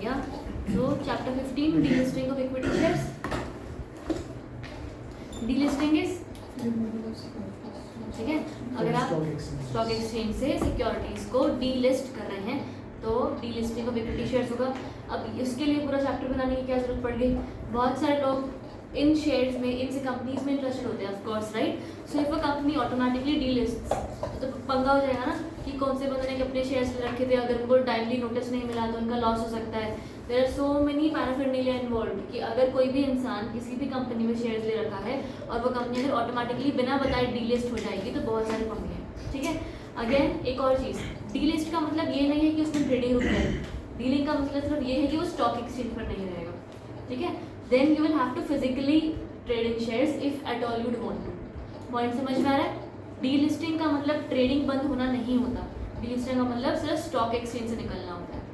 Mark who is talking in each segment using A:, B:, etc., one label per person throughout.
A: बढ़िया. So chapter 15, delisting of equity shares. Delisting is, ठीक है, अगर आप स्टॉक एक्सचेंज से सिक्योरिटीज को डीलिस्ट कर रहे हैं तो डीलिस्टिंग ऑफ इक्विटी शेयर्स होगा. अब इसके लिए पूरा चैप्टर बनाने की क्या जरूरत पड़ गई. बहुत सारे लोग इन शेयर्स में, इन कंपनीज में इंटरेस्टेड होते हैं, of course, right. So if a company automatically delist तो पंगा हो जाएगा ना कि कौन से बंदे ने अपने शेयर्स रखे थे, अगर उनको टाइमली नोटिस नहीं मिला तो उनका लॉस हो सकता है. There are so many paraphernalia involve कि अगर कोई भी इंसान किसी भी कंपनी में शेयर्स ले रखा है और वो कंपनी अगर ऑटोमेटिकली बिना बताए डीलिस्ट हो जाएगी तो बहुत सारे पंगे हैं. ठीक है. अगेन एक और चीज़, डीलिस्ट का मतलब ये नहीं है कि उसमें ट्रेडिंग रुक जाएगी. डीलिंग का मतलब सिर्फ ये है कि वो स्टॉक एक्सचेंज पर नहीं रहेगा. ठीक है. Then you will have to physically trade in shares if at all you'd want to. Point समझ में आ रहा है. डीलिस्टिंग का मतलब ट्रेडिंग बंद होना नहीं होता. डीलिस्टिंग का मतलब सिर्फ स्टॉक एक्सचेंज से निकलना होता है.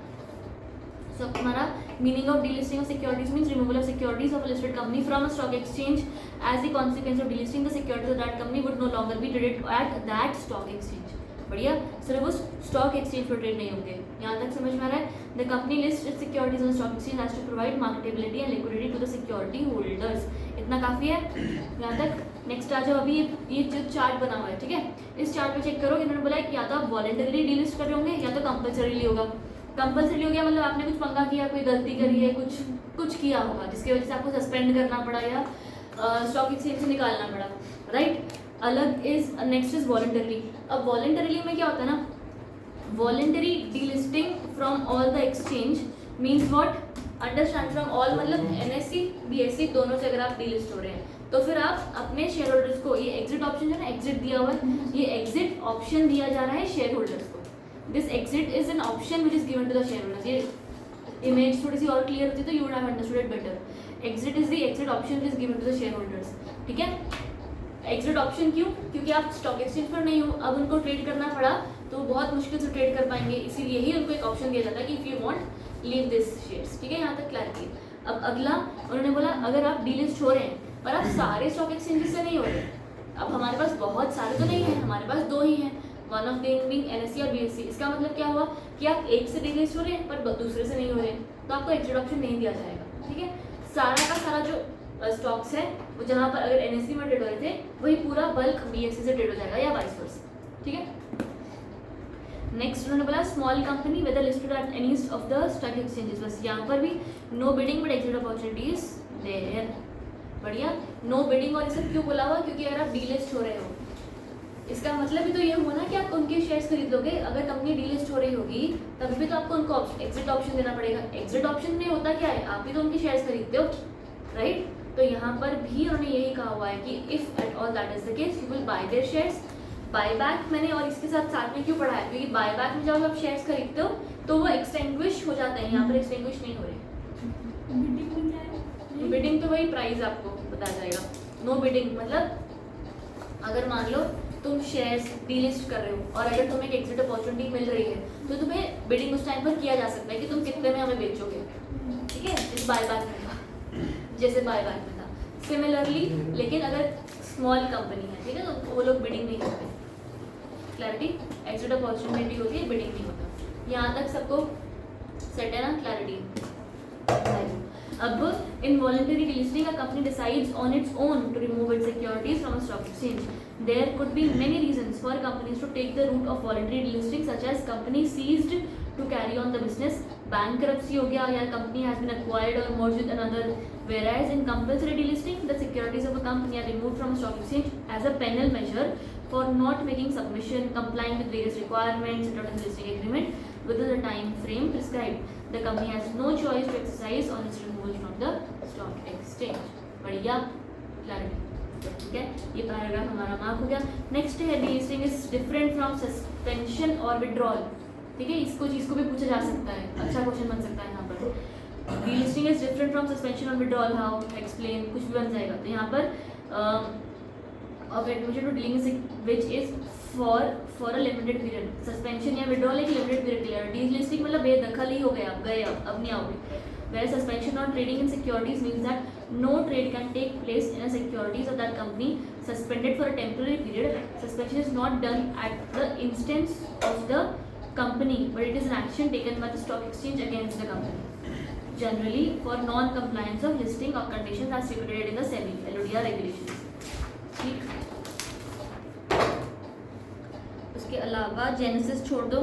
A: सो हमारा meaning of delisting of securities means removal of securities of a listed company from a stock exchange as the consequence of delisting the securities of that company would no longer be traded at that stock exchange. बढ़िया. सिर्फ उस stock exchange पर trade नहीं होंगे. यहाँ तक समझ में आ रहा है. The company list its securities on stock exchange has to provide marketability and liquidity to the security holders. इतना काफी है यहाँ तक. नेक्स्ट आ जाओ. अभी ये जो चार्ट बना हुआ है, ठीक है, इस चार्ट पे चेक करो. इन्होंने बोला है कि या तो आप वॉलंटरीली डीलिस्ट कर रहे होंगे या तो कंपल्सरीली होगा. कंपल्सरी हो गया मतलब आपने कुछ पंगा किया, कोई गलती करी है, कुछ किया होगा जिसकी वजह से आपको सस्पेंड करना पड़ा या स्टॉक एक्सचेंज से निकालना पड़ा, राइट. अलग इज नेक्स्ट इज वॉलंटरी. अब वॉलंटरीली में क्या होता है ना, voluntary delisting from all the exchange means what, understand, from all मतलब एनएससी बीएससी दोनों से अगर आप डीलिस्ट हो रहे हैं तो फिर आप अपने शेयर होल्डर्स को, ये एग्जिट ऑप्शन है ना, एग्जिट दिया हुआ है, ये एग्जिट ऑप्शन दिया जा रहा है शेयर होल्डर्स को. This exit is an option which is given to the share holders. ये इमेज थोड़ी सी और क्लियर होती तो you would have understood it better. Exit is the exit option which is given to the share holders. ठीक है. Exit option क्यों? क्योंकि आप स्टॉक एक्सचेंज पर नहीं हो, अब उनको ट्रेड करना पड़ा तो बहुत मुश्किल से ट्रेड कर पाएंगे, इसीलिए ही उनको एक ऑप्शन दिया जाता है कि if you want leave this shares. ठीक है. यहाँ तक क्लैरिटी. अब अगला उन्होंने बोला अगर आप डीलिस्ट हो रहे हैं पर आप सारे स्टॉक एक्सचेंजेस से नहीं हो रहे. अब हमारे पास बहुत सारे तो नहीं है, हमारे पास 2 ही हैं, one of them being NSC और बीएससी. इसका मतलब क्या हुआ कि आप एक से डीलिस्ट हो रहे हैं पर दूसरे से नहीं हो रहे तो आपको एग्जिट ऑप्शन नहीं दिया जाएगा. ठीक है. सारा का सारा जो स्टॉक्स है वो जहाँ पर अगर एनएससी में ट्रेड हो रहे थे वही पूरा बल्क बीएससी से ट्रेड हो जाएगा या वाइस वर्सा. ठीक है. नेक्स्ट उन्होंने बोला small company whether listed at any of the stock exchanges. बस यहाँ पर भी no bidding but exit opportunities there. बढ़िया. नो बिडिंग और ये सब क्यों बोला हुआ, क्योंकि अगर आप डीलिस्ट हो रहे हो इसका मतलब भी तो ये हुआ ना कि आप उनके शेयर्स खरीद लोगे. अगर कंपनी डीलिस्ट हो रही होगी तभी भी तो आपको उनको एग्जिट ऑप्शन देना पड़ेगा. एग्जिट ऑप्शन में होता क्या है, आप भी तो उनके शेयर्स खरीदते हो, राइट. तो यहाँ पर भी उन्होंने यही कहा हुआ है कि if at all that is the case you will buy there shares. Buyback मैंने और इसके साथ में क्यों पढ़ा है, क्योंकि बायबैक में जब आप शेयर्स खरीदते हो तो वो एक्सटिंग्विश हो जाते हैं. यहाँ पर एक्सटिंग्विश नहीं हो रहे. बिडिंग तो वही प्राइस आपको बताया जाएगा. नो बिडिंग मतलब अगर मान लो तुम शेयर्स डीलिस्ट कर रहे हो और अगर तुम्हें एक एग्जिट अपॉर्चुनिटी मिल रही है तो तुम्हें बिडिंग उस टाइम पर किया जा सकता है कि तुम कितने में हमें बेचोगे. ठीक है. इस बायबैक में था, जैसे बायबैक में था सिमिलरली. लेकिन अगर स्मॉल कंपनी है, ठीक है, तो वो लोग बिडिंग नहीं करते. क्लैरिटी. एग्जिट अपॉर्चुनिटी होती है, बिडिंग नहीं होता. यहाँ तक सबको सेट है ना, क्लैरिटी. अब involuntary delisting, a company decides on its own to remove its securities from a stock exchange. There could be many reasons for companies to take the route of voluntary delisting, such as company ceased to carry on the business, bankruptcy हो गया, या company has been acquired or merged with another. Whereas in compulsory delisting, the securities of a company are removed from a stock exchange as a penal measure for not making submission, complying with various requirements set out in the listing agreement within the time frame prescribed. The company has no choice to exercise on its removal from the stock exchange. बढ़िया. Clarity. ठीक है. ये paragraph हमारा mark हो गया. Next है delisting is different from suspension और withdrawal. ठीक है. इसको चीज को भी पूछा जा सकता है, अच्छा क्वेश्चन बन सकता है यहाँ पर. Delisting is different from suspension और विड्रॉल. हाउ एक्सप्लेन, कुछ भी बन जाएगा. तो यहाँ पर of admission to dealing which is for a limited period. Suspension या विड्रॉल एक लिमिटेड पीरियड के लिए. डीलिस्टिंग मतलब बेदखल ही हो गए, आप गए, अब नहीं आओगे. Whereas suspension on trading in securities means that no trade can take place in a securities of that company suspended for a temporary period. Suspension is not done at the instance of the company, but it is an action taken by the stock exchange against the company, generally for non-compliance of listing or conditions as stipulated in the SEBI LODR regulations. ठीक, उसके अलावा genesis छोड़ दो,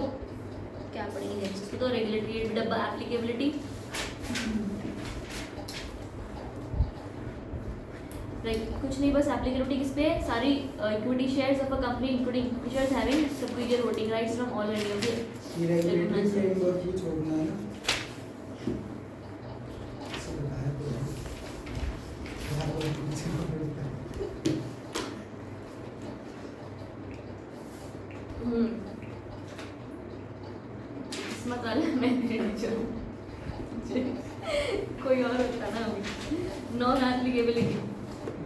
A: क्या पढ़ेंगे genesis की, तो regulatory डब्बा एप्लीकेबिलिटी, कुछ नहीं, बस एप्लीकेबिलिटी किस पे, सारी equity shares of a company including equity shares having superior voting rights from already of the
B: regulatory framework भी छोड़ना है ना, सब बताया तो है।
A: किस्मत वाला मैं टीचर हूँ, कोई और होता ना अभी। नॉन एप्लीकेबिलिटी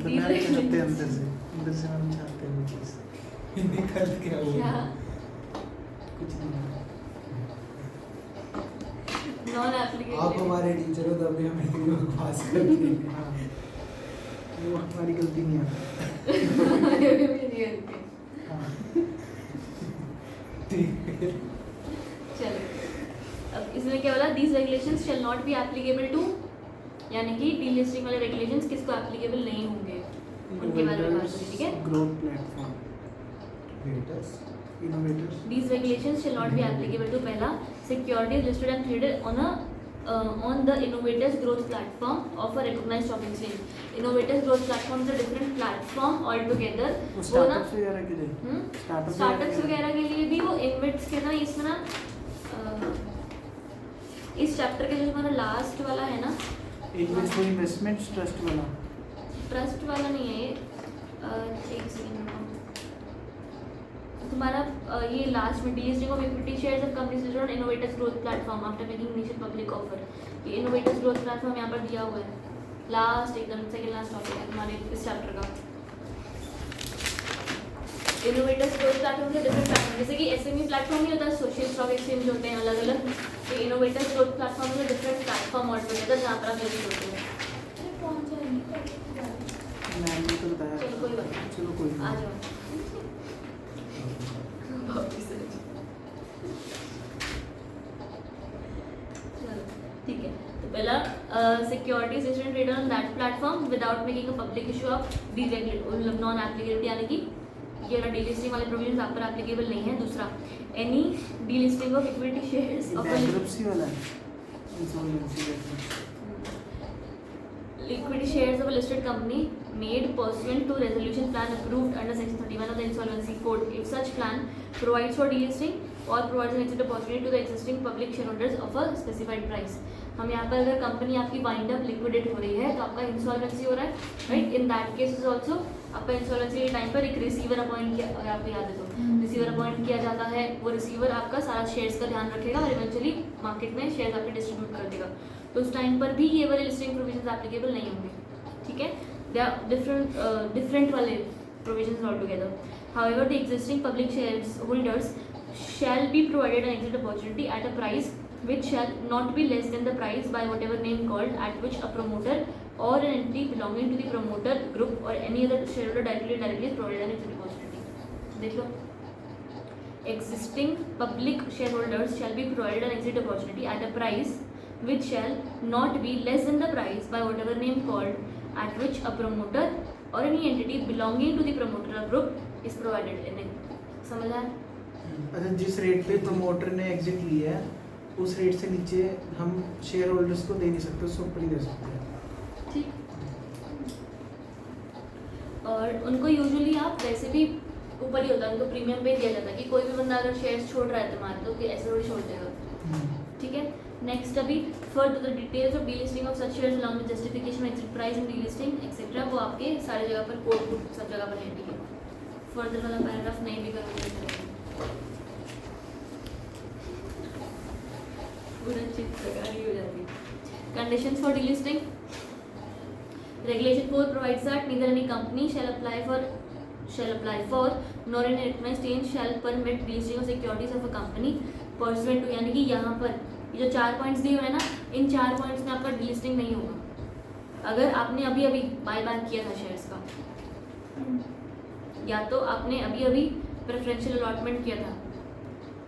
B: बनाना चाहते हैं अंदर से हम चाहते हैं वो चीज़ निकल के वो
A: क्या
B: कुछ नहीं।
A: नॉन एप्लीकेबिलिटी,
B: आप हमारे टीचर हो तभी हम इतनी बकवास करते हैं। हाँ, वो हमारी गलती नहीं है। हाँ,
A: चलो अब इसमें क्या बोला, these regulations shall not be applicable to, यानी कि डीलिस्टिंग वाले रेगुलेशंस किसको एप्लीकेबल नहीं होंगे, उनके बारे में बात करें, ठीक है।
B: Growth platform innovators,
A: These regulations shall not be applicable to पहला securities listed and traded on the innovators growth platform of a recognized stock exchange. Innovators growth platform is a different platform altogether. वो ना
B: startups वगैरह के लिए,
A: startups वगैरह के लिए भी वो इन्वेट्स के ना, इसमें ना इस चैप्टर के जो हमारा लास्ट वाला है ना,
B: इन्वेस्टमेंट ट्रस्ट वाला,
A: ट्रस्ट वाला नहीं है ये, एक सेकंड तुम्हारा ये लास्ट में delisting of equity shares of companies listed on innovators growth platform after making initial public offer, ये इनोवेटर्स ग्रोथ प्लेटफॉर्म यहाँ पर दिया हुआ है, लास्ट एकदम सेकंड लास्ट टॉपिक है तुम्हारे इस चैप्टर का। इनोवेटर्स ग्रोथ प्लेटफॉर्म से डिफरेंट प्लेटफॉर्म, जैसे कि एसएमई प्लेटफॉर्म नहीं होता, सोशल स्टॉक एक्सचेंज होते हैं अलग अलग, तो इनोवेटर्स ग्रोथ प्लेटफॉर्म में डिफरेंट प्लेटफॉर्म ऑलटुगेदर जहाँ पर आप लिस्ट होते हैं।
B: मैंने तो बताया।
A: चलो कोई बात नहीं,
B: चलो कोई
A: आ जाओ। ठीक है, तो पहला securities listed and traded on that platform without making a public issue of deregulate non applicability, यानी कि ये वाला डीलिस्टिंग वाले प्रोविजंस आप पर एप्लीकेबल नहीं है। दूसरा, any delisting of equity shares of
B: bankruptcy वाला है, इंसॉल्वेंसी वाला।
A: Equity shares of a listed company made pursuant to resolution plan approved under section 31 of the insolvency code, if such plan provides for delisting or provides an exit opportunity to the existing public shareholders of a specified price. हम यहाँ पर अगर company आपकी wind up liquidate हो रही है तो आपका इंसॉल्वेंसी हो रहा है, right, in that cases also आपका इंसॉल्वेंसी के टाइम पर एक रिसीवर अपॉइंट किया, अगर आपको याद है तो रिसीवर अपॉइंट किया जाता है, वो रिसीवर आपका सारा शेयर्स का ध्यान रखेगा और इवेंचुअली मार्केट में शेयर्स आपके डिस्ट्रीब्यूट कर देगा, तो उस टाइम पर भी ये वाले लिस्टिंग प्रोविजंस एप्लीकेबल नहीं होंगे, ठीक है। दे आर डिफरेंट वाले provisions all together. However the existing public shares holders shall be provided an exit opportunity at a price which shall not be less than the price by whatever name called at which a promoter or an entity belonging to the promoter group or any other shareholder directly or indirectly is provided an exit opportunity. देख लो, existing public shareholders shall be provided an exit opportunity at a price which shall not be less than the price by whatever name called at which a promoter or any entity belonging to the promoter or group is provided in it. समझ आया?
B: अच्छा, जिस rate पे promoter ने exit लिया है उस rate से नीचे हम शेयर होल्डर्स को दे नहीं सकते, उससे ऊपर ही दे सकते हैं,
A: ठीक। और उनको यूजुअली आप वैसे भी ऊपर ही होता है, उनको प्रीमियम पे दिया जाता है कि कोई भी बंदा अगर शेयर्स छोड़ रहा है तुम्हारे तो ऐसे थोड़ी छोड़ देगा, ठीक है। नेक्स्ट अभी further the details of delisting of such shares along with justification exit price and delisting etcetera, वो आपके सारी जगह पर कोड सब जगह पर हैंडी है। फर्दर वाला पैराग्राफ नहीं भी करोगे पूरा चित्रकारी हो जाती है। Conditions for delisting, regulation 4 provides that neither any company shall apply for nor any recognized exchange shall permit delisting of securities of a company pursuant to, यानी कि यहाँ पर ये जो 4 पॉइंट्स दिए हुए हैं ना, इन 4 पॉइंट्स में आपका डीलिस्टिंग नहीं होगा अगर आपने अभी अभी बाय बैक किया था शेयर्स का, या तो आपने अभी अभी प्रेफरेंशियल अलॉटमेंट किया था।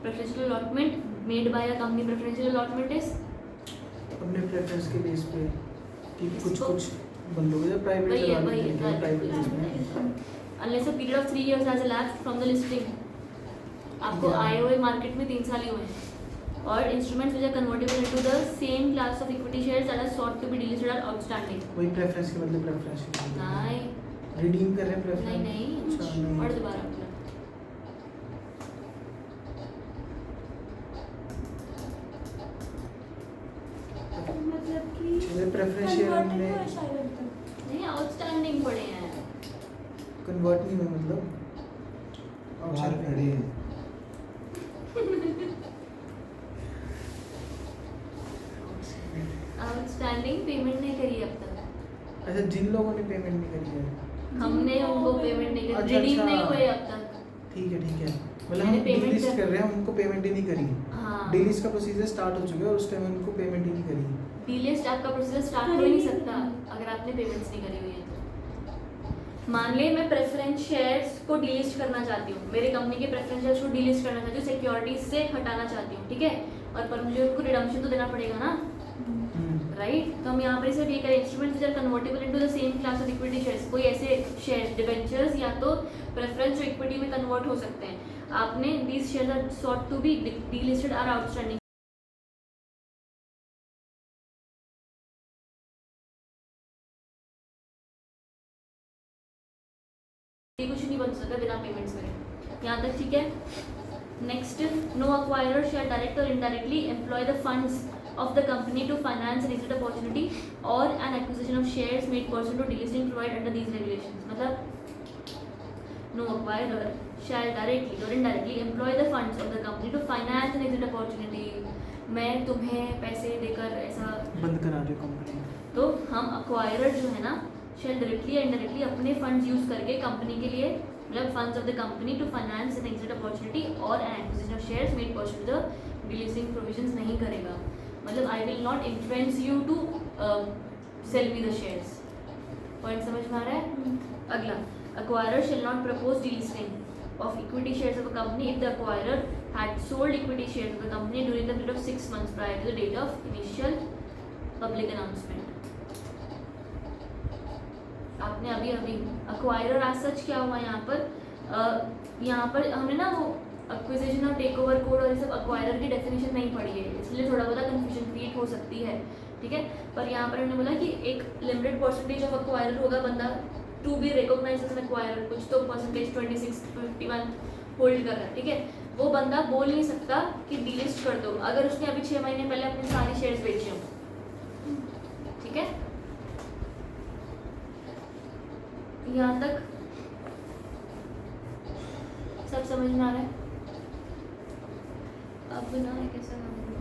A: Preferential allotment made by a company, preferential allotment is
B: अपने प्रेफरेंस के बेस पे कि कुछ
A: इसको-
B: कुछ बंदों को प्राइवेट
A: वही है,
B: चला
A: वही है,
B: लेते हैं, प्राइवेट में
A: unless a period of 3 years has elapsed from the listing. आपको
B: Yeah.
A: आए हुए मार्केट में 3 साल ही हुए हैं और instruments which are convertible into the same class of equity shares that are sought to be delisted are outstanding.
B: वही preference के मतलब प्रेफरेंस
A: नहीं
B: रिडीम कर रहे हैं प्रेफरेंस
A: नहीं नहीं
B: अच्छा नहीं
A: पढ़ दोबारा अपना।
C: मतलब कि
B: चलिए प्रेफरेंस शेयर हमने
A: नहीं आउटस्टैंडिंग पढ़े हैं।
B: कन्वर्ट नहीं हुआ मतलब
D: बाहर खड़े हैं।
A: आउटस्टैंडिंग पेमेंट नहीं करी अब तक।
B: अच्छा जिन लोगों ने पेमेंट नहीं करी है
A: हमने उनको पेमेंट नहीं करी,
B: अच्छा,
A: रिडीम
B: अच्छा।
A: नहीं हुए अब तक।
B: ठीक है मतलब
A: मैंने
B: हम
A: payment
B: डिलिस्ट
A: कर-
B: कर रहे हैं उनको पेमेंट ही नहीं करी
A: हाँ
B: डिलिस्ट का प्रोसीजर स्टार्ट हो चुका है और उस टाइम उनको पेमेंट ही नहीं करी
A: डीलिस्ट आपका प्रोसेस स्टार्ट हो ही नहीं सकता अगर आपने पेमेंट्स नहीं करी हुई है तो। मान ले मैं प्रेफरेंस शेयर्स को डीलिस्ट करना चाहती हूँ, मेरे कंपनी के प्रेफरेंस शेयर्स को डीलिस्ट करना चाहती हूँ, सिक्योरिटीज से हटाना चाहती हूँ, ठीक है, और पर मुझे उनको रिडम्पशन तो देना पड़ेगा ना, राइट। तो हम यहाँ पर इसे ये करें, instruments are convertible into the same class of equity shares. कोई ऐसे शेयर्स डिबेंचर्स या तो प्रेफरेंस जो इक्विटी में कन्वर्ट हो सकते हैं, आपने these shares are sought to be delisted are outstanding. ये कुछ नहीं बन सकता बिना पेमेंट्स में, यहाँ तक ठीक है। Next, no acquirer shall direct और indirectly employ the funds of the company to finance an exit opportunity or an acquisition of shares made pursuant to delisting provided under these regulations. मतलब no acquirer shall directly or indirectly employ the funds of the company to finance an exit opportunity. मैं तुम्हें पैसे देकर ऐसा
B: बंद करा रहे company
A: तो हम acquirer जो है ना shall directly or indirectly अपने funds use करके कंपनी के लिए मतलब funds of the company to finance an exit opportunity or an acquisition of shares made pursuant to the delisting provisions नहीं करेगा। मतलब I will not influence you to sell me the shares. Point समझ में आ रहा है? अगला, acquirer shall not propose delisting of equity shares of a company if the acquirer had sold equity shares of the company during the period of 6 months prior to the date of initial public announcement. आपने अभी acquirer as such क्या हुआ यहाँ पर हमने ना वो acquisition और टेक ओवर कोड और ये सब अक्वायरर की डेफिनेशन नहीं पढ़ी है, इसलिए थोड़ा बहुत कंफ्यूजन क्रिएट हो सकती है, ठीक है। पर यहाँ पर हमने बोला कि एक लिमिटेड परसेंटेज ऑफ अक्वायरर होगा बंदा to be recognise as an acquirer, कुछ तो परसेंटेज 26 51 होल्ड कर रहा है, ठीक है। वो बंदा बोल नहीं सकता कि डीलिस्ट कर दो अगर उसने अभी 6 महीने पहले अपने सारे शेयर्स बेचे हों, ठीक है। यहाँ तक सब समझ में आ रहा है? अब ना कैसा काम करूं?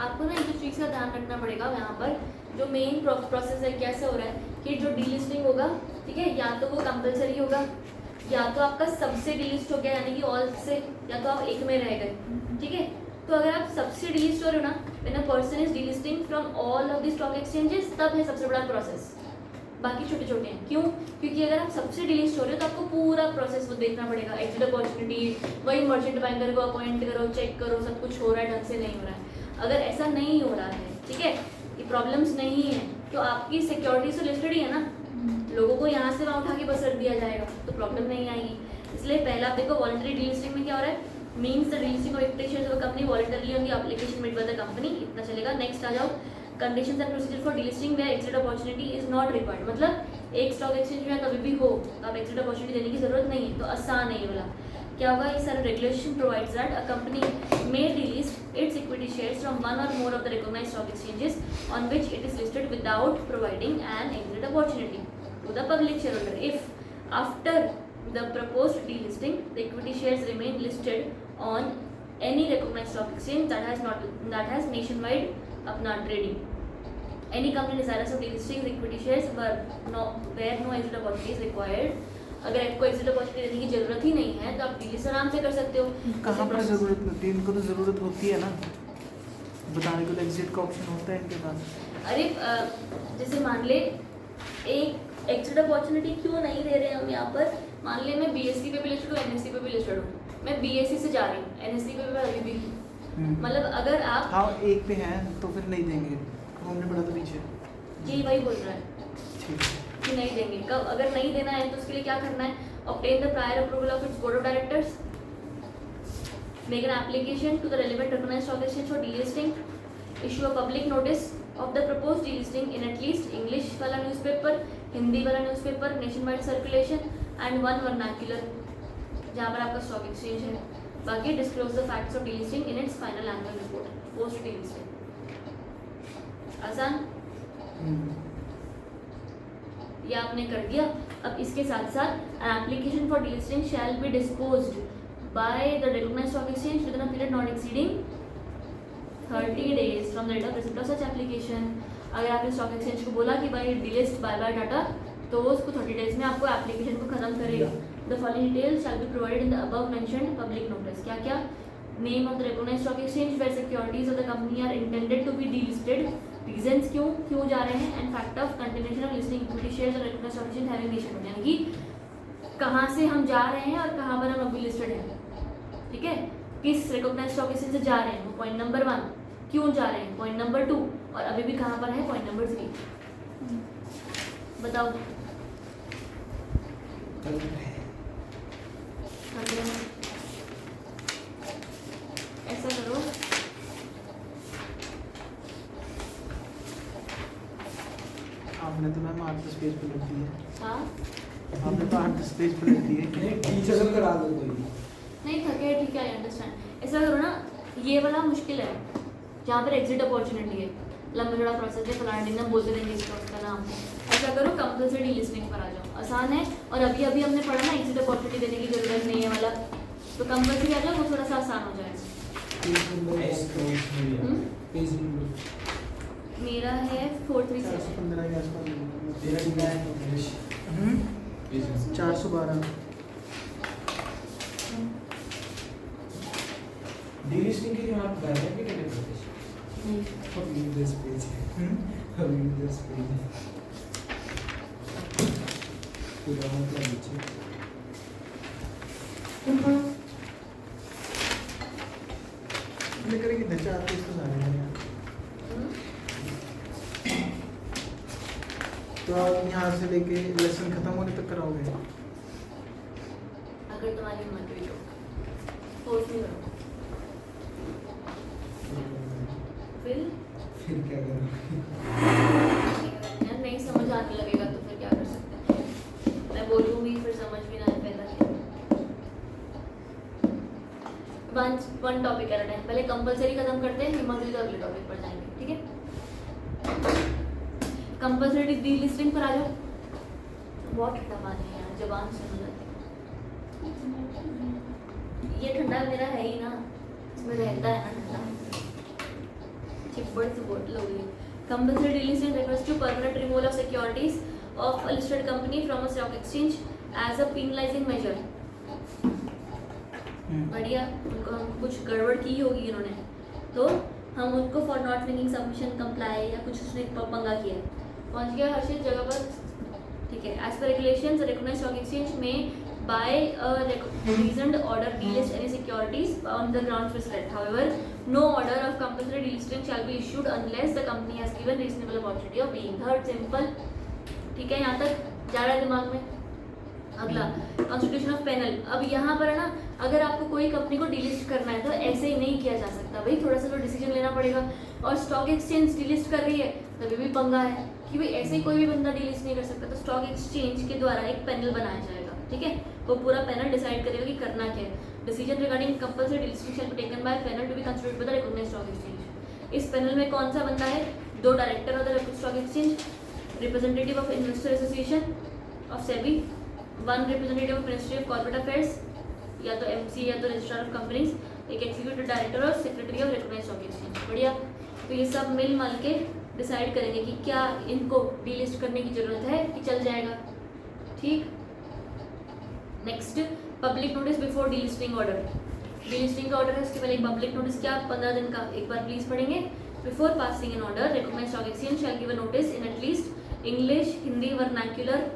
A: आपको ना एक चीज़ का ध्यान रखना पड़ेगा यहाँ पर, जो मेन प्रोसेस है कैसे हो रहा है कि जो डीलिस्टिंग होगा, ठीक है, या तो वो कंपलसरी होगा या तो आपका सबसे डीलिस्ट हो गया यानी कि ऑल से, या तो आप एक में रह गए, ठीक है। तो अगर आप सबसे डीलिस्ट हो रहे हो ना, when a person is delisting from all of the stock exchanges, तब है सबसे बड़ा प्रोसेस, बाकी छोटे छोटे हैं। क्यों? क्योंकि अगर आप सबसे डिलीस्ट हो रहे हो तो आपको पूरा प्रोसेस वो देखना पड़ेगा, एग्जिट अपॉर्चुनिटी, वही मर्चेंट बैंकर को अपॉइंट करो, चेक करो सब कुछ हो रहा है ढंग से, नहीं हो रहा है। अगर ऐसा नहीं हो रहा है, ठीक है, ये प्रॉब्लम्स नहीं है, तो आपकी सिक्योरिटीज तो लिस्टेड ही है ना, लोगों को यहाँ से वहाँ उठा के बस रख दिया जाएगा तो प्रॉब्लम नहीं आएगी। इसलिए पहला आप देखो वॉलंटरी डीलिस्टिंग में क्या हो रहा है, means the delisting of equity shares of a company voluntarily on the application made by the company, इतना चलेगा। नेक्स्ट आ जाओ, conditions and procedure for delisting where exit opportunity is not required. मतलब एक स्टॉक एक्सचेंज में कभी भी हो तो आप एग्जिट अपॉर्चुनिटी देने की जरूरत नहीं है, तो आसान है ये वाला। क्या होगा, ये सारा regulation provides that a company may delist its equity shares from one or more of the recognised stock exchanges on which it is listed without providing an exit opportunity to the public share holder if after the proposed delisting the equity shares remain listed on any recognized stock exchange that has nationwide अपना trading. Any company desirous of delisting the equity shares where no exit opportunity is required. अगर आपको exit opportunity देने की जरूरत ही नहीं है तो आप डिलीस्ट आराम से कर सकते हो।
B: कहाँ पर ज़रूरत होती है? इनको तो ज़रूरत होती है ना, बताने को तो एग्जिट का ऑप्शन होता है इनके पास।
A: अरे जैसे मान ले एक एग्जिट अपॉर्चुनिटी क्यों नहीं दे रहे हम यहाँ पर? मान लिया मैं बीएससी पे भी लिस्टेड हूँ, एनएससी पे भी लिस्टेड हूँ, मैं बीएससी से जा रही हूँ, एनएससी पे मैं अभी भी हूँ। मतलब अगर आप
B: हाँ एक पे हैं तो फिर नहीं देंगे, हमने पढ़ा था पीछे।
A: यही वही बोल रहा है
B: ठीक है।
A: कि नहीं देंगे। कब अगर नहीं देना है तो उसके लिए क्या करना है? Obtain the prior approval of its board of directors, make an application to the relevant recognised stock exchange for delisting, issue a public notice of the proposed delisting in at least English वाला newspaper, Hindi वाला newspaper, nation wide circulation and one vernacular जहाँ पर आपका stock exchange है। बाकी disclose the facts of delisting in its final annual report post delisting. आसान, ये आपने कर दिया। अब इसके साथ साथ an application for delisting shall be disposed by the recognised stock exchange within a period not exceeding 30 days from the date of receipt of such application. अगर आपने स्टॉक एक्सचेंज को बोला कि भाई डिलिस्ट बाय बाय डाटा, तो वो उसको 30 days में आपको एप्लीकेशन को खत्म करेगा। The following details shall be provided in the above mentioned public notice. क्या क्या? Name of the recognised stock exchange where securities of the company are intended to be delisted, reasons क्यों जा रहे हैं, and fact of continuation of listing equity shares or recognised stock exchange having listed, यानी कि कहाँ से हम जा रहे हैं और कहाँ पर हम अभी लिस्टेड हैं। ठीक है, किस रिकॉग्नाइज्ड स्टॉक एक्सचेंज से जा रहे हैं, वो पॉइंट नंबर 1, क्यों जा रहे हैं पॉइंट नंबर 2, और अभी भी कहाँ पर है पॉइंट नंबर 3। बताओ। ऐसा करो,
B: आपने तो मैम 8-10 पेज पे लिख दी है।
A: हाँ
B: आपने तो 8-10 पेज पे लिख दी है।
D: नहीं टीचर से करा दो कोई।
A: नहीं थके, ठीक है, आई अंडरस्टैंड। ऐसा करो ना, ये वाला मुश्किल है जहाँ पर एग्जिट अपॉर्चुनिटी है, लंबा चौड़ा प्रोसेस है, फलाना डिंगना बोलते रहेंगे इसका उसका नाम। ऐसा करो, कंपल्सरी डीलिस्टिंग पर आ जाओ, आसान है। और अभी अभी हमने पढ़ा ना एग्जिट अपॉर्चुनिटी देने की जरूरत नहीं है वाला, तो कंपल्सरी आ जाओ, वो थोड़ा सा आसान हो जाएगा। मेरा है 437।
B: 415 के आसपास मिलेगा।
D: तेरा कितना है?
B: 412।
D: डीलिस्टिंग के लिए आप कर रहे हैं कि नहीं करते? अभी 10 पेज है। अभी 10 पेज है। पूरा मतलब नीचे।
B: लेकर कितने 4 पेज तो सारे हैं यार। तो आप यहाँ से लेके लेसन खत्म होने तक कराओगे?
A: अगर तुम्हारी हिम्मत हुई तो फोर्स नहीं करो। फिर
D: क्या करोगे?
A: यार नहीं समझ आने लगेगा तो फिर क्या कर सकते हैं? मैं बोलूँगी फिर समझ भी ना आए, पहला क्या। One topic at a time, पहले कंपलसरी खत्म करते हैं, हिम्मत हुई तो अगले टॉपिक पर जाएंगे, ठीक है। कंपलसरी डीलिस्टिंग पर आ जाओ। बहुत ठंडा पानी है यार, जबान सुन जाती है। ये ठंडा मेरा है ही ना, इसमें रहता है ना ठंडा। चिपड़ से बोतल हो गई। Compulsory delisting refers to permanent removal of securities of a listed company from a stock exchange as a penalizing measure. बढ़िया, उनको हम कुछ गड़बड़ की होगी इन्होंने, तो हम उनको for not making submission comply या कुछ उसने पंगा किया, पहुंच गया हर चीज जगह पर, ठीक है। As per regulations recognised stock exchange में by a reasoned order delist any securities on the grounds prescribed. However, no order of compulsory delisting shall be issued unless the company has given reasonable opportunity of being heard. Simple, ठीक है, यहाँ तक जा रहा है दिमाग में। अगला कॉन्स्टिट्यूशन ऑफ पैनल। अब यहाँ पर है ना, अगर आपको कोई कंपनी को डिलिस्ट करना है तो ऐसे ही नहीं किया जा सकता भाई, थोड़ा सा तो डिसीजन लेना पड़ेगा। और स्टॉक एक्सचेंज डिलिस्ट कर रही है तभी भी पंगा है कि भाई ऐसे ही कोई भी बंदा डिलिस्ट नहीं कर सकता, तो स्टॉक एक्सचेंज के द्वारा एक पैनल बनाया जाएगा, ठीक है। वो पूरा पैनल डिसाइड करेगा कि करना क्या है। Decision regarding compulsory delisting shall be taken by panel to be considered by the recognised stock exchange. इस पैनल में कौन सा बंदा है? 2 director of the stock exchange, representative of investor association of SEBI, 1 representative of ministry of corporate affairs या तो MC या तो रजिस्ट्रार ऑफ कंपनीज, एक एग्जीक्यूटिव डायरेक्टर और secretary of recognised stock exchange. बढ़िया, तो ये सब मिल मल के डिसाइड करेंगे कि क्या इनको डीलिस्ट करने की जरूरत है कि चल जाएगा, ठीक। Next, public notice before delisting order. Delisting का ऑर्डर है, उसके पहले एक पब्लिक नोटिस, क्या 15 दिन का, एक बार प्लीज पढ़ेंगे। Before passing an order recognised stock exchange shall give a notice in at least English, Hindi, vernacular.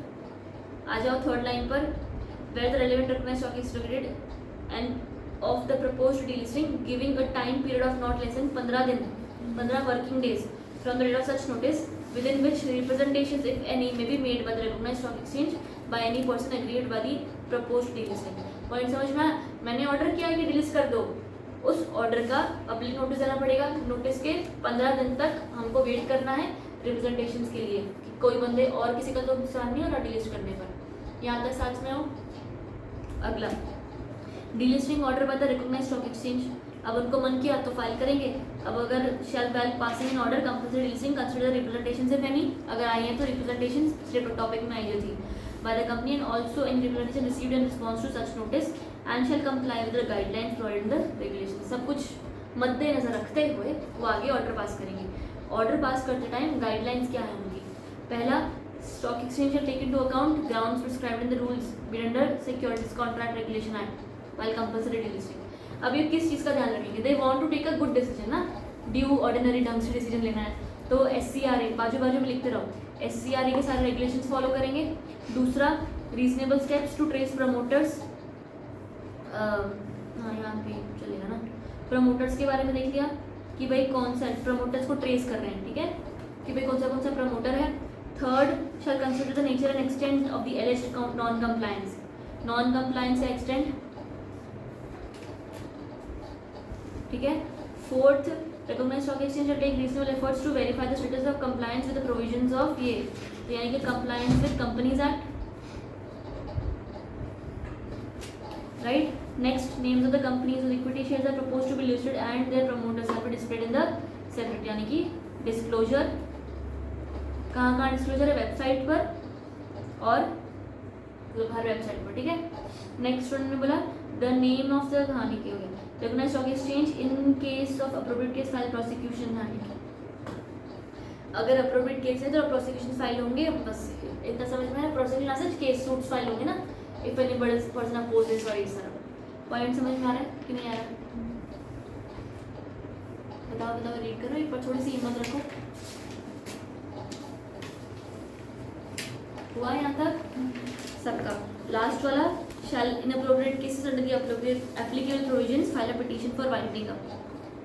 A: आ जाओ थर्ड लाइन पर, where the relevant recognised stock is located and of the proposed delisting giving a time period of not less than 15 दिन, 15 working days from the date of such notice within which representations if any may be made by the recognized stock exchange by any person agreed by the proposed delisting। Point समझ में आया? मैंने order किया कि delete कर दो, उस order का पब्लिक नोटिस देना पड़ेगा। नोटिस के 15 दिन तक हमको वेट करना है रिप्रेजेंटेशंस के लिए कि कोई बंदे और किसी का तो नुकसान नहीं हो रहा डिलीट करने पर। यहाँ तक साथ में हो। अगला, delisting order by the recognised stock exchange. अब उनको मन किया तो फाइल करेंगे। अब अगर शेल बैल passing in order compulsory delisting consider representation से एनी, अगर आई है तो रिप्रेजेंटेशन सिर्फ टॉपिक में आई थी by the company and also in representation received in response to such notice and shall comply with the guidelines provided in the regulation. सब कुछ मद्देनजर रखते हुए वो आगे ऑर्डर पास करेंगे। ऑर्डर पास करते टाइम गाइडलाइंस क्या है उनकी? पहला, stock exchange shall take into account grounds prescribed in the rules made under securities contract regulation act while compulsory delisting. अब ये किस चीज़ का ध्यान रखेंगे? They want to take a good decision ना, ड्यू ऑर्डिनरी ढंग से डिसीजन लेना है तो SCRA बाजू बाजू में लिखते रहो, SCRA के सारे रेगुलेशंस फॉलो करेंगे। दूसरा, reasonable steps to trace promoters, हाँ यहाँ पे चलेगा ना, प्रमोटर्स के बारे में देख लिया कि भाई कौन सा प्रमोटर्स को ट्रेस कर रहे हैं, ठीक है, कि भाई कौन सा प्रमोटर है। Third, shall consider the nature and extent of the alleged non compliance, non compliance का एक्सटेंट, ठीक है। फोर्थ, recognized stock exchange shall take reasonable efforts to verify the status of compliance with the provisions of ये, तो यानी कि compliance with Companies Act, right? Next, names of the companies whose equity shares are proposed to be listed and their promoters have been displayed in the separate, यानी कि disclosure, कहाँ disclosure है? Website पर और हर वेबसाइट पर, ठीक है। Next one में बोला द नेम ऑफ द, हाँ लिखे हो गया, recognized stock exchange in case of appropriate case file prosecution, हाँ लिखे, अगर appropriate case है तो prosecution फाइल होंगे, बस इतना समझ में है। prosecution ऐसे केस सूट्स फाइल होंगे ना, if any person opposes और इस तरह। पॉइंट समझ में आ रहा है कि नहीं आ रहा है? बताओ रीड करो एक बार, थोड़ी सी हिम्मत रखो। हुआ यहाँ तक सबका? लास्ट वाला, shall in appropriate cases under the appropriate applicable provisions file a petition for winding up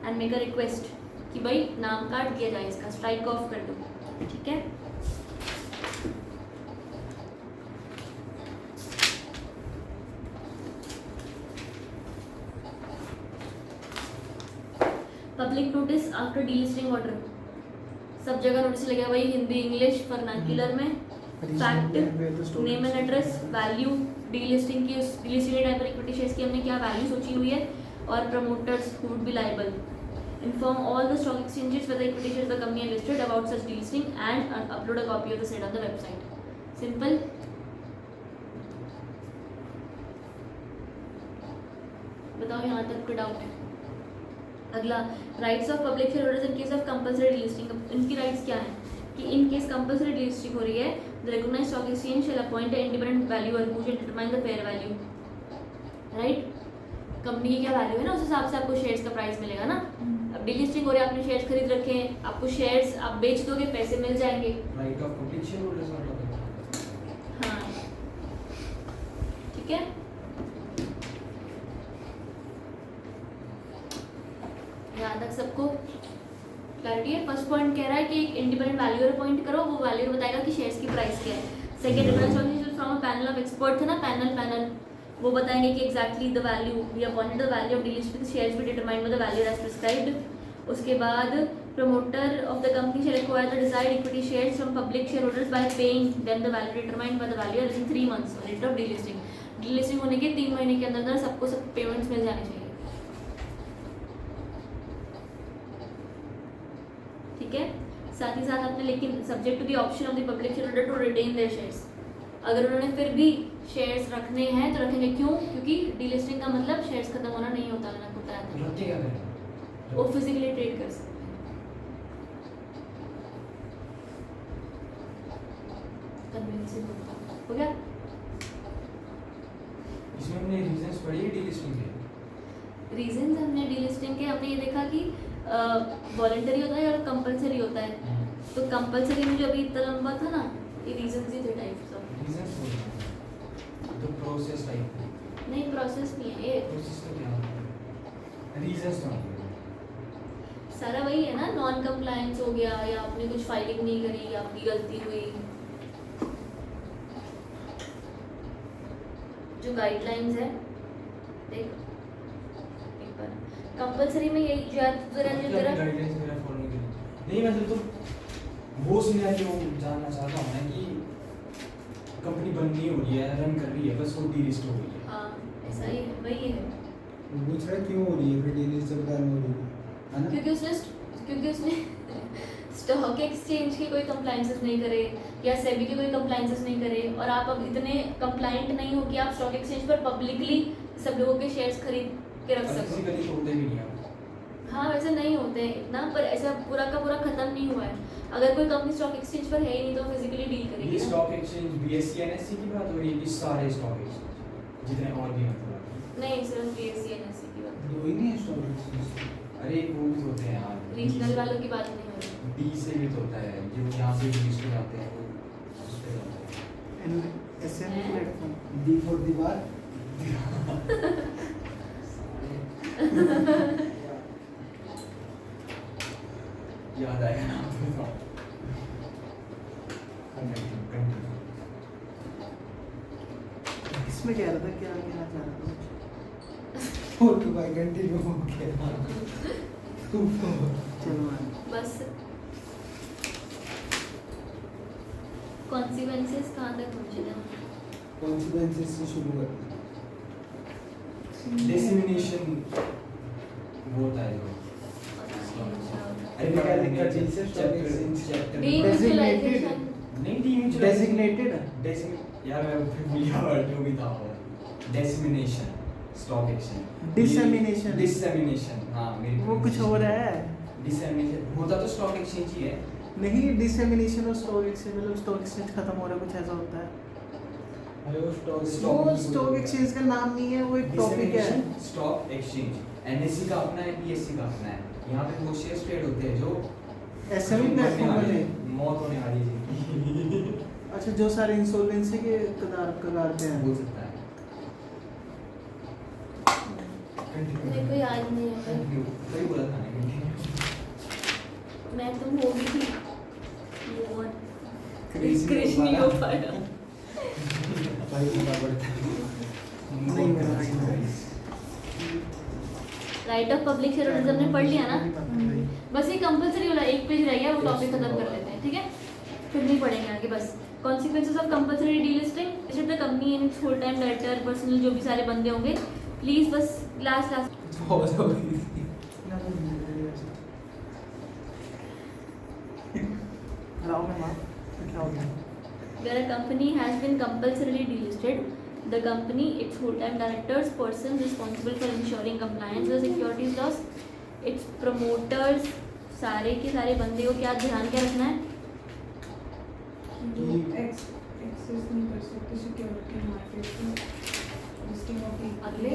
A: and make a request कि भाई नाम काट दिया जाए, इसका स्ट्राइक ऑफ कर दो, ठीक है। Public notice after delisting order, सब जगह नोटिस लगेगा भाई, हिंदी, इंग्लिश, वर्नाक्यूलर में। Fact, name and address, value, delisting की, डीलिस्टिंग टाइप पर इक्विटी शेयर्स की हमने क्या वैल्यू सोची हुई है, और promoters who would be liable. Inform all the stock exchanges whether equity shares the company are listed about such delisting and upload a copy of the said on the website. Simple. बताओ यहाँ तक कोई doubt है? अगला, rights of public share holders in case of compulsory delisting. इनकी rights क्या है कि इन केस कंपल्सरी डीलिस्टिंग हो रही है, the recognised stock exchange shall appoint an independent valuer who shall determine the fair value, right? Company की क्या value है ना, उस हिसाब से आपको शेयर्स का प्राइस मिलेगा ना। अब डीलिस्टिंग हो रही है, आपने शेयर्स खरीद रखे हैं, आपको शेयर्स आप बेच दोगे, पैसे मिल जाएंगे।
D: Right of public share holders are talking,
A: हाँ ठीक है। यहाँ तक सबको क्लैरिटी है? फर्स्ट पॉइंट कह रहा है कि एक इंडिपेंडेंट वैल्यूअर अपॉइंट करो, वो वैल्यूअर बताएगा कि शेयर्स की प्राइस क्या है। Second, representation from a panel of expert थे ना, पैनल वो बताएंगे कि exactly the value we appointed the value of delisted shares be determined by the valuer as prescribed. उसके बाद promoter of the company shall acquire the desired equity shares from public share holders by paying them the value determined by the valuer in 3 months on date of delisting. Delisting होने के 3 महीने के अंदर सबको सब payments मिल जाने चाहिए, ठीक है। साथ ही साथ आपने लेकिन subject to the option of the public share holder to retain their shares, अगर उन्होंने फिर भी शेयर्स रखने हैं तो रखेंगे। क्यों? क्योंकि डीलिस्टिंग का मतलब शेयर्स खत्म होना नहीं होता, मैंने आपको बताया था।
D: रखते क्या करें?
A: वो फिजिकली ट्रेड कर सकते हैं। कन्विंसिंग हो गया?
D: इसमें हमने रीजंस पढ़ी है डीलिस्टिंग के।
A: रीजंस हमने डीलिस्टिंग के, हमने ये देखा कि वॉलंटरी होता है और कंपलसरी होता है। तो कंपलसरी में जो अभी इतना लंबा था ना, ये रीजंस ही थे टाइप्स ऑफ।
D: रीजंस बोल रहा हूँ, तो प्रोसेस टाइप
A: नहीं प्रोसेस नहीं है ये,
D: प्रोसेस तो क्या होता है, रीजंस तो होते हैं।
A: सारा वही है ना, नॉन कंप्लायंस हो गया या आपने कुछ फाइलिंग नहीं करी या आपकी गलती हुई। जो गाइडलाइंस है देख एक बार, कंपलसरी में यही जरा
D: गाइडलाइंस मेरा फॉलो नहीं करी। नहीं मतलब तो वो सिनेरियो जानना चाहता हूँ मैं कि कंपनी बंद नहीं हो रही है, रन कर रही है, बस वो डीलिस्ट हो गई है।
A: हाँ ऐसा ही है, वही है।
E: पूछ रहा है क्यों हो रही है फिर डेली जब रन हो रही है ना?
A: क्योंकि उसने स्टॉक एक्सचेंज के कोई कंप्लायंसेस नहीं करे या सेबी के कोई कंप्लायंसेस नहीं करे, और आप अब इतने कंप्लायंट नहीं हो कि आप स्टॉक एक्सचेंज पर पब्लिकली सब लोगों के शेयर्स खरीद के रख सको।
D: फिजिकली तो होते भी नहीं है।
A: हाँ वैसे नहीं होते हैं इतना, पर ऐसा पूरा का पूरा खत्म नहीं हुआ है। अगर कोई कंपनी स्टॉक एक्सचेंज पर है ही नहीं तो फिजिकली डील
D: ये
A: करेगी ना।
D: स्टॉक एक्सचेंज बीएससी एनएससी की बात हो रही है कि सारे स्टॉक एक्सचेंज जितने और भी मतलब?
A: नहीं सिर्फ बीएससी एनएससी की बात,
E: दो ही नहीं है स्टॉक एक्सचेंज।
D: अरे वो भी तो होते हैं यार,
A: रीजनल वालों की बात नहीं हो रही।
D: डी से भी तो होता है, जो यहाँ से रजिस्टर जाते हैं वो उस पे जाते हैं।
B: एंड एसएम प्लेटफॉर्म
E: दी फॉर दीवार।
D: याद आएगा ना आपको?
B: इसमें कह रहा था क्या कहना चाह रहा था?
E: फोटो बाय कंटिन्यू हो गया।
B: चलो
A: बस कॉन्सिक्वेंसेस कहाँ तक पहुँचे थे?
E: कॉन्सिक्वेंसेस से शुरू करते हैं।
D: डिसेमिनेशन वो होता है जो
E: अरे क्या दिक्कत है इससे? स्टॉक एक्सचेंज
D: चैप्टर
A: डीम्यूचुअलाइजेशन
D: नहीं डीम्यूचुअलाइजेशन
B: डेजिग्नेटेड
D: यार मैं फिर भूल गया वर्ड जो भी था वो डिसेमिनेशन स्टॉक एक्सचेंज डिसेमिनेशन हाँ मेरी
B: वो कुछ हो रहा है।
D: डिसेमिनेशन होता तो स्टॉक एक्सचेंज ही है।
B: नहीं डिसेमिनेशन और स्टॉक एक्सचेंज मतलब स्टॉक एक्सचेंज खत्म हो रहा है, कुछ ऐसा होता है।
E: अरे वो
B: वो स्टॉक एक्सचेंज का नाम नहीं है, वो एक टॉपिक है।
D: स्टॉक एक्सचेंज एनएससी का अपना है, बीएससी का अपना है। यहाँ पे वो शेयर ट्रेड होते हैं जो
B: एसएमई प्लेटफॉर्म वाले।
D: मौत होने वाली है जिनकी
B: अच्छा जो सारे इंसॉल्वेंसी के कगार पे हैं।
D: बोल सकता है।
A: मेरे को याद नहीं है,
D: वही बोला था ना
A: मैं तुम हो गई थी वो
E: Crazy
A: क्रिश नहीं हो पाया।
E: भाई होना पड़ता है।
B: नहीं मेरा
A: right of public share holders हमने पढ़ लिया ना, बस ये कंपलसरी वाला एक पेज रह गया, वो टॉपिक खत्म कर लेते हैं ठीक है, फिर नहीं पढ़ेंगे आगे। बस consequences of compulsory delisting, it the company and full time director personnel जो भी सारे बंदे होंगे प्लीज बस लास्ट
E: बहुत हो गई।
A: where a company has been compulsorily delisted, the company, its full-time directors, persons responsible for ensuring compliance with securities laws, its promoters, सारे के सारे बंदे को क्या ध्यान क्या रखना है?
C: एक्सेस नहीं कर सकते सिक्योरिटी मार्केट में, लिस्टिंग ऑफ
A: अगले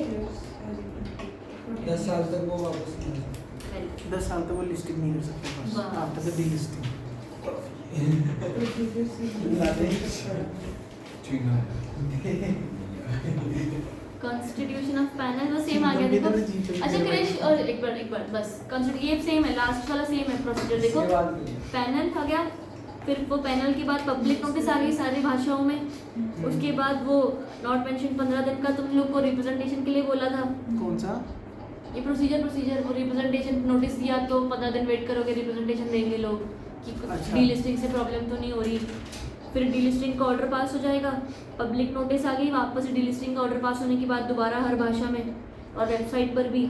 E: 10 साल तक वो वापस नहीं आ सकते।
B: 10 साल तक वो लिस्टिंग नहीं कर सकते बस
A: वाह।
B: After the delisting.
A: Constitution of panel वो सेम आ गया देखो। अच्छा क्रिश और एक बार बस ये सेम है, लास्ट वाला सेम है प्रोसीजर देखो। पैनल आ गया, फिर वो पैनल के बाद पब्लिक नोटिस आ गई सारी भाषाओं में, उसके बाद वो नॉट मेंशन 15 दिन का तुम लोग को रिप्रेजेंटेशन के लिए बोला था।
B: कौन सा?
A: ये प्रोसीजर वो रिप्रेजेंटेशन नोटिस दिया तो 15 दिन वेट करोगे, रिप्रेजेंटेशन देंगे लोग कि
B: अच्छा।
A: डीलिस्टिंग से प्रॉब्लम तो नहीं हो रही। फिर डीलिस्टिंग का ऑर्डर पास हो जाएगा, पब्लिक नोटिस आ गई, वापस से डीलिस्टिंग का ऑर्डर पास होने के बाद दोबारा हर भाषा में और वेबसाइट पर भी।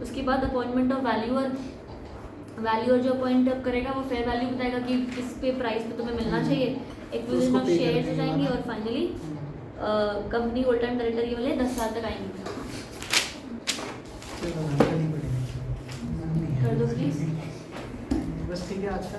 A: उसके बाद अपॉइंटमेंट ऑफ वैल्यूअर जो अपॉइंट करेगा वो फेयर वैल्यू बताएगा कि किस पे प्राइस पे तुम्हें मिलना चाहिए। एक्विजिशन ऑफ
B: pay
A: शेयर्स हो
B: करने
A: जाएंगे
B: वाला।
A: और finally company hold time director ये वाले 10 साल तक आएंगे।
B: चलो करनी पड़ेगी।
A: कर दो प्लीज।
B: बस ठीक है आज का।